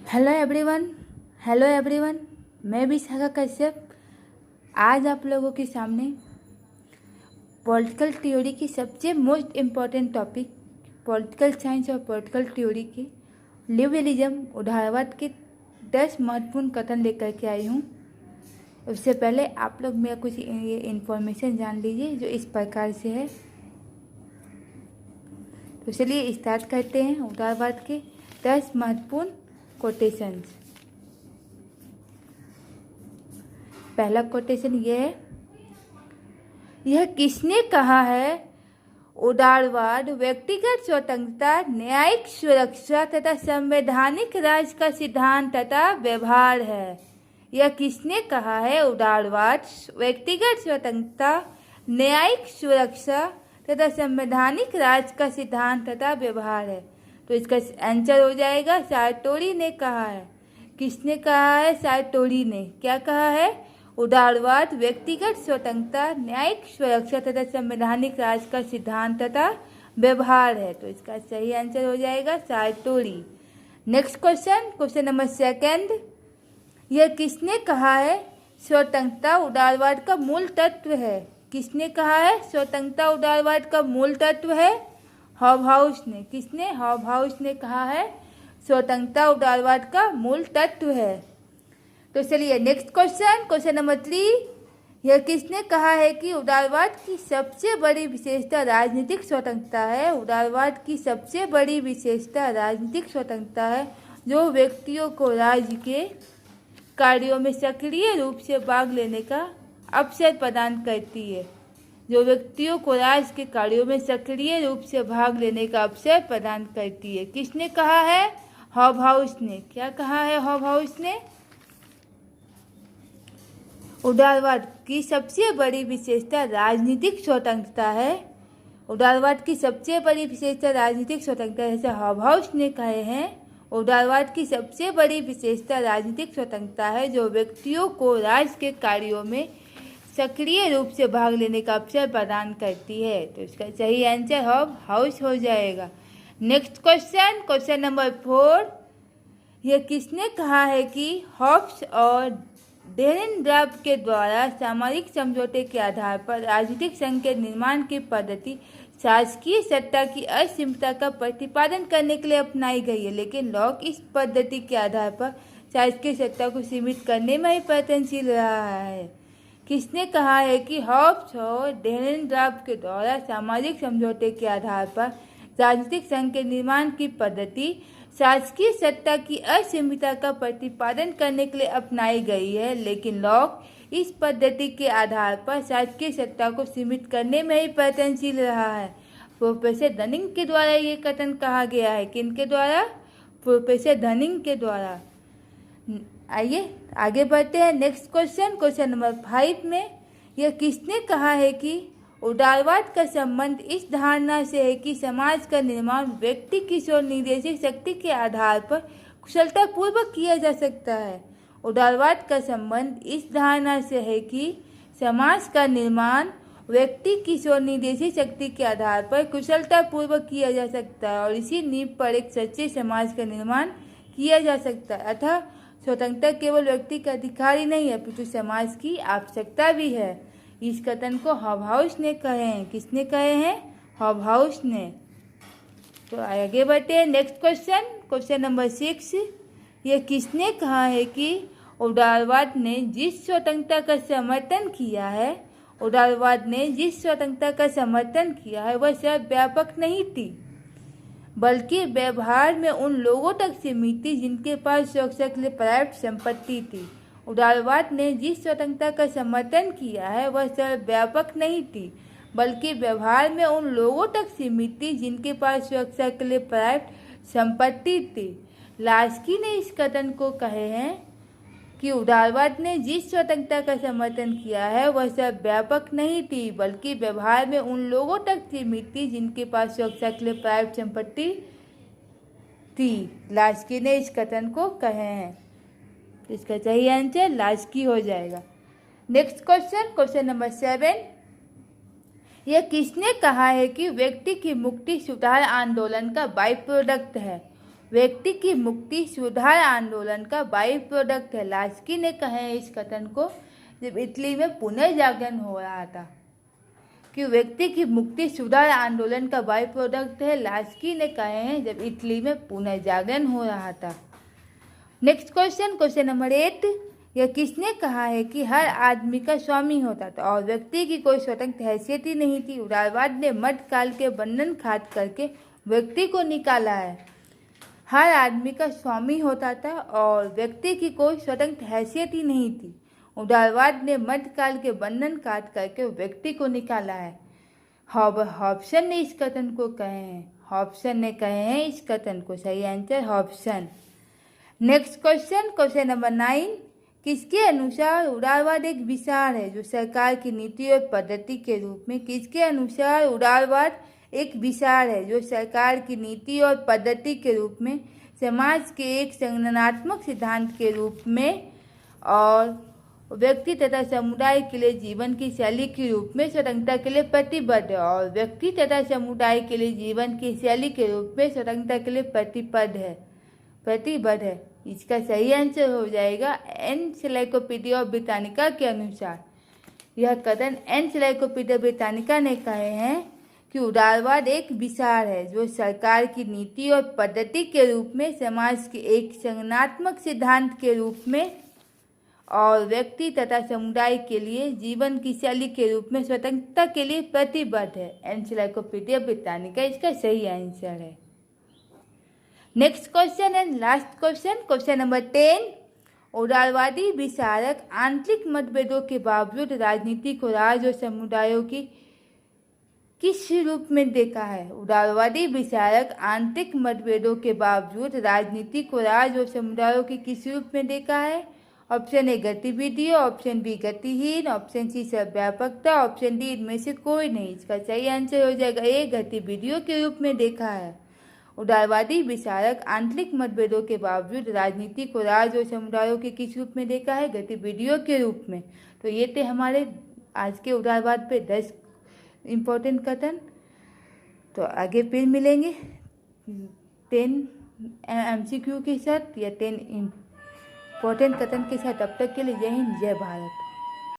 Hello everyone, मैं भी saga Kashyap आज आप लोगों के सामने पॉलिटिकल थ्योरी की सबसे most important topic political science और पॉलिटिकल थ्योरी के लिबरलिज्म उदारवाद के 10 महत्वपूर्ण कथन लेकर के आई हूँ। उससे पहले आप लोग मेरा कुछ इन्फॉर्मेशन जान लीजिए जो इस प्रकार से है। तो चलिए स्टार्ट करते हैं उदारवाद के 10 महत्वपूर्ण कोटेशंस। पहला कोटेशन ये है, यह किसने कहा है? उदारवाद व्यक्तिगत स्वतंत्रता, न्यायिक सुरक्षा तथा संवैधानिक राज का सिद्धांत तथा व्यवहार है। यह किसने कहा है? उदारवाद व्यक्तिगत स्वतंत्रता, न्यायिक सुरक्षा तथा संवैधानिक राज का सिद्धांत तथा व्यवहार है। तो इसका आंसर हो जाएगा सार्टोरी ने कहा है। किसने कहा है? सार्टोरी ने। क्या कहा है? उदारवाद व्यक्तिगत स्वतंत्रता, न्यायिक सुरक्षा तथा संवैधानिक राज का सिद्धांत तथा व्यवहार है। तो इसका सही आंसर हो जाएगा सार्टोरी। नेक्स्ट क्वेश्चन नंबर 2, यह किसने कहा है? स्वतंत्रता उदारवाद का मूल तत्व है। किसने कहा है? स्वतंत्रता उदारवाद का मूल तत्व है। हॉबहाउस ने। किसने? हॉबहाउस ने कहा है स्वतंत्रता उदारवाद का मूल तत्व है। तो चलिए नेक्स्ट क्वेश्चन नंबर 3, यह किसने कहा है कि उदारवाद की सबसे बड़ी विशेषता राजनीतिक स्वतंत्रता है? उदारवाद की सबसे बड़ी विशेषता राजनीतिक स्वतंत्रता है, जो व्यक्तियों को राज्य के कार्यों में सक्रिय रूप से भाग लेने का अवसर प्रदान करती है। जो व्यक्तियों को राज्य के कार्यों में सक्रिय रूप से भाग लेने का अवसर प्रदान करती है। किसने कहा है? हॉबहाउस ने। क्या कहा है हॉबहाउस ने? उदारवाद की सबसे बड़ी विशेषता राजनीतिक स्वतंत्रता है। उदारवाद की सबसे बड़ी विशेषता राजनीतिक स्वतंत्रता, जैसे हॉबहाउस ने कहे हैं। उदारवाद की सबसे बड़ी विशेषता राजनीतिक स्वतंत्रता है, जो व्यक्तियों को राज्य के कार्यों में सक्रिय रूप से भाग लेने का अवसर प्रदान करती है। तो इसका सही आंसर हॉबहाउस हो जाएगा। नेक्स्ट क्वेश्चन नंबर 4, यह किसने कहा है कि हॉब्स और डेरेनड्रॉप के द्वारा सामरिक समझौते के आधार पर राजनीतिक संघ के निर्माण की पद्धति शासकीय सत्ता की असीमता का प्रतिपादन करने के लिए अपनाई गई है, लेकिन लॉक इस पद्धति के आधार पर शासकीय सत्ता को सीमित करने में ही प्रयत्नशील रहा है। किसने कहा है कि हॉब्स और डेरेनड्रॉप के द्वारा सामाजिक समझौते के आधार पर राजनीतिक संघ के निर्माण की पद्धति शासकीय सत्ता की असीमिता का प्रतिपादन करने के लिए अपनाई गई है, लेकिन लॉक इस पद्धति के आधार पर शासकीय सत्ता को सीमित करने में ही प्रयत्नशील रहा है। प्रोफेसर धनिंग के द्वारा ये कथन कहा गया है। किनके द्वारा? प्रोफेसर धनिंग के द्वारा। आइए आगे बढ़ते हैं। नेक्स्ट क्वेश्चन नंबर 5 में, यह किसने कहा है कि उदारवाद का संबंध इस धारणा से है कि समाज का निर्माण व्यक्ति की स्वनिर्देशित शक्ति के आधार पर कुशलतापूर्वक किया जा सकता है। उदारवाद का संबंध इस धारणा से है कि समाज का निर्माण व्यक्ति की स्वनिर्देशित शक्ति के आधार पर कुशलतापूर्वक किया जा सकता है और इसी नींव पर एक सच्चे समाज का निर्माण किया जा सकता है। अतः स्वतंत्रता केवल व्यक्ति का अधिकार ही नहीं है, अपितु समाज की आवश्यकता भी है। इस कथन को हॉबहाउस ने कहे हैं। किसने कहे हैं? हॉबहाउस ने। तो आगे बढ़ते हैं। नेक्स्ट क्वेश्चन नंबर 6, यह किसने कहा है कि उदारवाद ने जिस स्वतंत्रता का समर्थन किया है, उदारवाद ने जिस स्वतंत्रता का समर्थन किया है वह सर्वव्यापक नहीं थी, बल्कि व्यवहार में उन लोगों तक सीमित थी जिनके पास सुरक्षा के लिए पर्याप्त संपत्ति थी। उदारवाद ने जिस स्वतंत्रता का समर्थन किया है वह सर्वव्यापक नहीं थी, बल्कि व्यवहार में उन लोगों तक सीमित थी जिनके पास सुरक्षा के लिए पर्याप्त संपत्ति थी। लास्की ने इस कथन को कहे हैं कि उदारवाद ने जिस स्वतंत्रता का समर्थन किया है वह सर्वव्यापक नहीं थी, बल्कि व्यवहार में उन लोगों तक सीमित थी जिनके पास सुरक्षा के लिए पर्याप्त संपत्ति थी। लास्की ने इस कथन को कहे हैं। इसका सही आंसर लास्की हो जाएगा। नेक्स्ट क्वेश्चन नंबर 7, यह किसने कहा है कि व्यक्ति की मुक्ति सुधार आंदोलन का बाई प्रोडक्ट है? व्यक्ति की मुक्ति सुधार आंदोलन का बाई प्रोडक्ट है। लास्की ने कहा है इस कथन को जब इटली में पुनर्जागरण हो रहा था कि व्यक्ति की मुक्ति सुधार आंदोलन का बाई प्रोडक्ट है। लास्की ने कहे हैं जब इटली में पुनर्जागरण हो रहा था। नेक्स्ट क्वेश्चन नंबर 8, यह किसने कहा है कि हर आदमी का स्वामी होता था और व्यक्ति की कोई स्वतंत्र हैसियत ही नहीं थी? उदारवाद ने मध्यकाल के बंधन खात करके व्यक्ति को निकाला है। हर आदमी का स्वामी होता था और व्यक्ति की कोई स्वतंत्र हैसियत ही नहीं थी। उदारवाद ने मध्यकाल के बंधन काट करके व्यक्ति को निकाला है। हॉब्सन ने इस कथन को कहे हैं। हॉब्सन ने कहे हैं इस कथन को। सही answer Hobson. Next question number 9, किसके अनुसार उदारवाद एक विचार है जो सरकार की नीति और पद्धति के रूप में? किसके अनुसार उदारवाद एक विचार है जो सरकार की नीति और पद्धति के रूप में, समाज के एक संगठनात्मक सिद्धांत के रूप में और व्यक्ति तथा समुदाय के लिए जीवन की शैली के रूप में स्वतंत्रता के लिए प्रतिबद्ध है? और व्यक्ति तथा समुदाय के लिए जीवन की शैली के रूप में स्वतंत्रता के लिए प्रतिबद्ध है। इसका सही आंसर हो जाएगा एनसाइक्लोपीडिया ब्रिटानिका के अनुसार। यह कथन एनसाइक्लोपीडिया ब्रिटानिका ने कहे हैं कि उदारवाद एक विचार है जो सरकार की नीति और पद्धति के रूप में, समाज के एक संगठनात्मक सिद्धांत के रूप में और व्यक्ति तथा समुदाय के लिए जीवन की शैली के रूप में स्वतंत्रता के लिए प्रतिबद्ध है। एनसाइक्लोपीडिया ब्रिटानिका इसका सही आंसर है। Next question and last question number 10, उदारवादी विचारक आंतरिक मतभेदों के बावजूद राजनीति को राज्य और समुदायों की किस रूप में देखा है? उदारवादी विचारक आंतरिक मतभेदों के बावजूद राजनीति को राज्य और समुदायों की किस रूप में देखा है? ऑप्शन ए गतिविधियों, ऑप्शन बी गतिहीन, ऑप्शन सी सर्वव्यापकता, ऑप्शन डी इनमें से कोई नहीं। इसका सही आंसर हो जाएगा ए गतिविधियों के रूप में देखा है। उदारवादी विचारक आंतरिक मतभेदों के बावजूद राजनीति को राज्य और समुदायों के किस रूप में देखा है? गतिविधियों के रूप में। तो ये थे हमारे आज के उदारवाद पे 10 इम्पोर्टेंट कथन। तो आगे फिर मिलेंगे 10 MCQ के साथ या 10 इम्पोर्टेंट कथन के साथ। तब तक के लिए जय हिंद, जय भारत।